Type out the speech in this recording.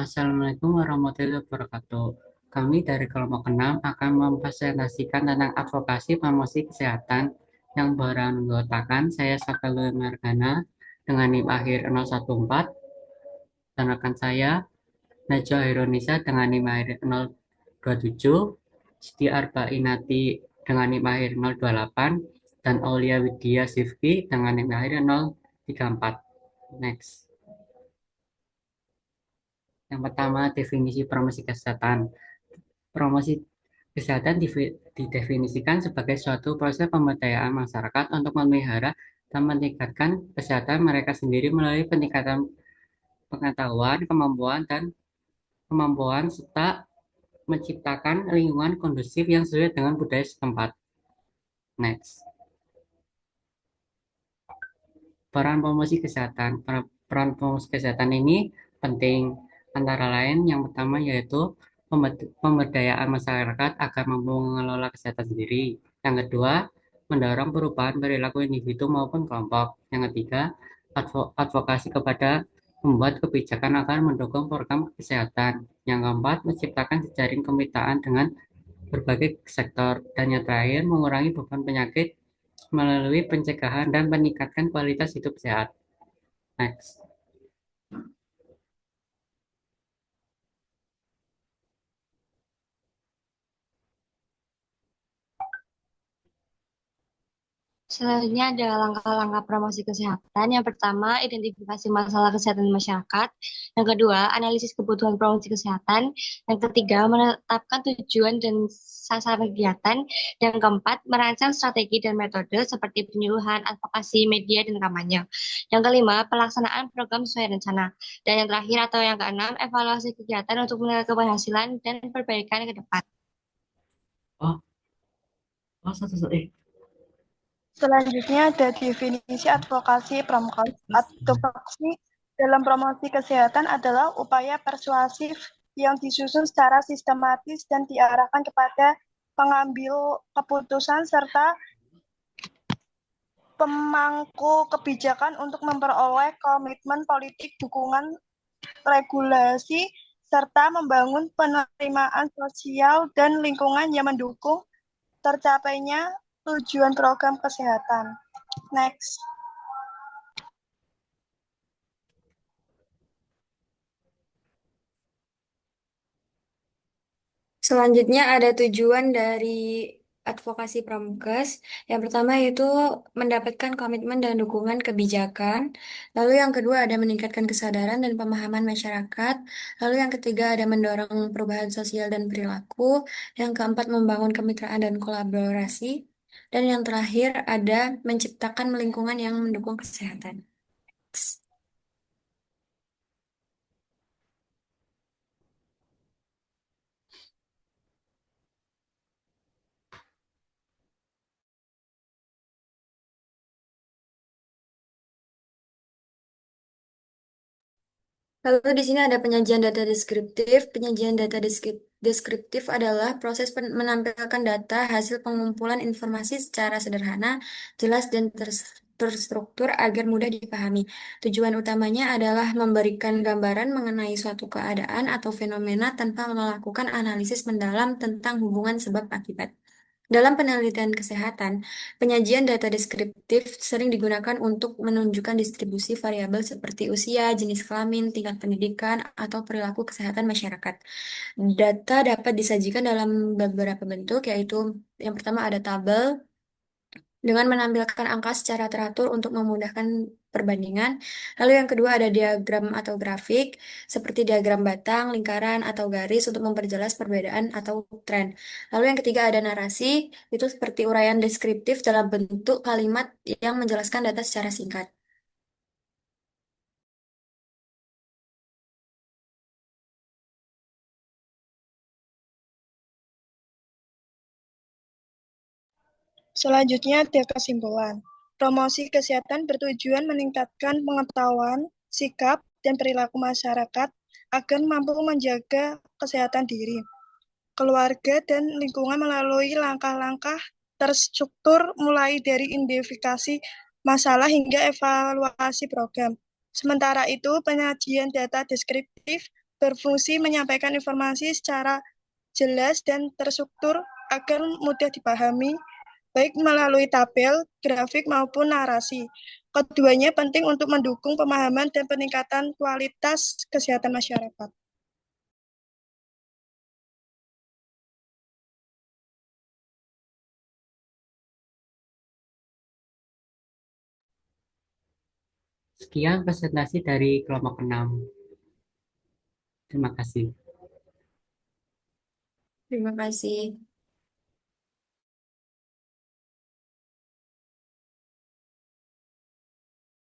Assalamualaikum warahmatullahi wabarakatuh. Kami dari kelompok 6 akan mempresentasikan tentang advokasi promosi kesehatan yang beranggotakan saya Sakalul Margana dengan NIM akhir 014 dan rekan saya Najwa Hironisa dengan NIM akhir 027, Siti Arbainati dengan NIM akhir 028, dan Aulia Widya Sifki dengan NIM akhir 034. Next. Yang pertama, definisi promosi kesehatan. Promosi kesehatan didefinisikan sebagai suatu proses pemberdayaan masyarakat untuk memelihara dan meningkatkan kesehatan mereka sendiri melalui peningkatan pengetahuan, kemampuan serta menciptakan lingkungan kondusif yang sesuai dengan budaya setempat. Next. Peran promosi kesehatan. Peran promosi kesehatan ini penting, antara lain yang pertama yaitu pemberdayaan masyarakat agar mampu mengelola kesehatan sendiri. Yang kedua, mendorong perubahan perilaku individu maupun kelompok. Yang ketiga, advokasi kepada membuat kebijakan agar mendukung program kesehatan. Yang keempat, menciptakan jejaring kemitraan dengan berbagai sektor. Dan yang terakhir, mengurangi beban penyakit melalui pencegahan dan meningkatkan kualitas hidup sehat. Next. Selanjutnya ada langkah-langkah promosi kesehatan. Yang pertama, identifikasi masalah kesehatan masyarakat. Yang kedua, analisis kebutuhan promosi kesehatan. Yang ketiga, menetapkan tujuan dan sasaran kegiatan. Yang keempat, merancang strategi dan metode seperti penyuluhan, advokasi, media, dan kampanye. Yang kelima, pelaksanaan program sesuai rencana. Dan yang terakhir atau yang keenam, evaluasi kegiatan untuk menilai keberhasilan dan perbaikan ke depan. Oh, satu. Selanjutnya ada definisi advokasi promkes. Advokasi dalam promosi kesehatan adalah upaya persuasif yang disusun secara sistematis dan diarahkan kepada pengambil keputusan serta pemangku kebijakan untuk memperoleh komitmen politik, dukungan regulasi, serta membangun penerimaan sosial dan lingkungan yang mendukung tercapainya tujuan program kesehatan. Next. Selanjutnya ada tujuan dari advokasi Pramukes. Yang pertama yaitu mendapatkan komitmen dan dukungan kebijakan. Lalu yang kedua ada meningkatkan kesadaran dan pemahaman masyarakat. Lalu yang ketiga ada mendorong perubahan sosial dan perilaku. Yang keempat membangun kemitraan dan kolaborasi. Dan yang terakhir ada menciptakan lingkungan yang mendukung kesehatan. Lalu di sini ada penyajian data deskriptif. Penyajian data deskriptif adalah proses menampilkan data hasil pengumpulan informasi secara sederhana, jelas, dan terstruktur agar mudah dipahami. Tujuan utamanya adalah memberikan gambaran mengenai suatu keadaan atau fenomena tanpa melakukan analisis mendalam tentang hubungan sebab akibat. Dalam penelitian kesehatan, penyajian data deskriptif sering digunakan untuk menunjukkan distribusi variabel seperti usia, jenis kelamin, tingkat pendidikan, atau perilaku kesehatan masyarakat. Data dapat disajikan dalam beberapa bentuk, yaitu yang pertama ada tabel, dengan menampilkan angka secara teratur untuk memudahkan perbandingan. Lalu yang kedua ada diagram atau grafik, seperti diagram batang, lingkaran, atau garis untuk memperjelas perbedaan atau tren. Lalu yang ketiga ada narasi, itu seperti uraian deskriptif dalam bentuk kalimat yang menjelaskan data secara singkat. Selanjutnya ada kesimpulan. Promosi kesehatan bertujuan meningkatkan pengetahuan, sikap, dan perilaku masyarakat agar mampu menjaga kesehatan diri, keluarga, dan lingkungan melalui langkah-langkah terstruktur mulai dari identifikasi masalah hingga evaluasi program. Sementara itu, penyajian data deskriptif berfungsi menyampaikan informasi secara jelas dan terstruktur agar mudah dipahami, baik melalui tabel, grafik, maupun narasi. Keduanya penting untuk mendukung pemahaman dan peningkatan kualitas kesehatan masyarakat. Sekian presentasi dari kelompok 6. Terima kasih. Terima kasih.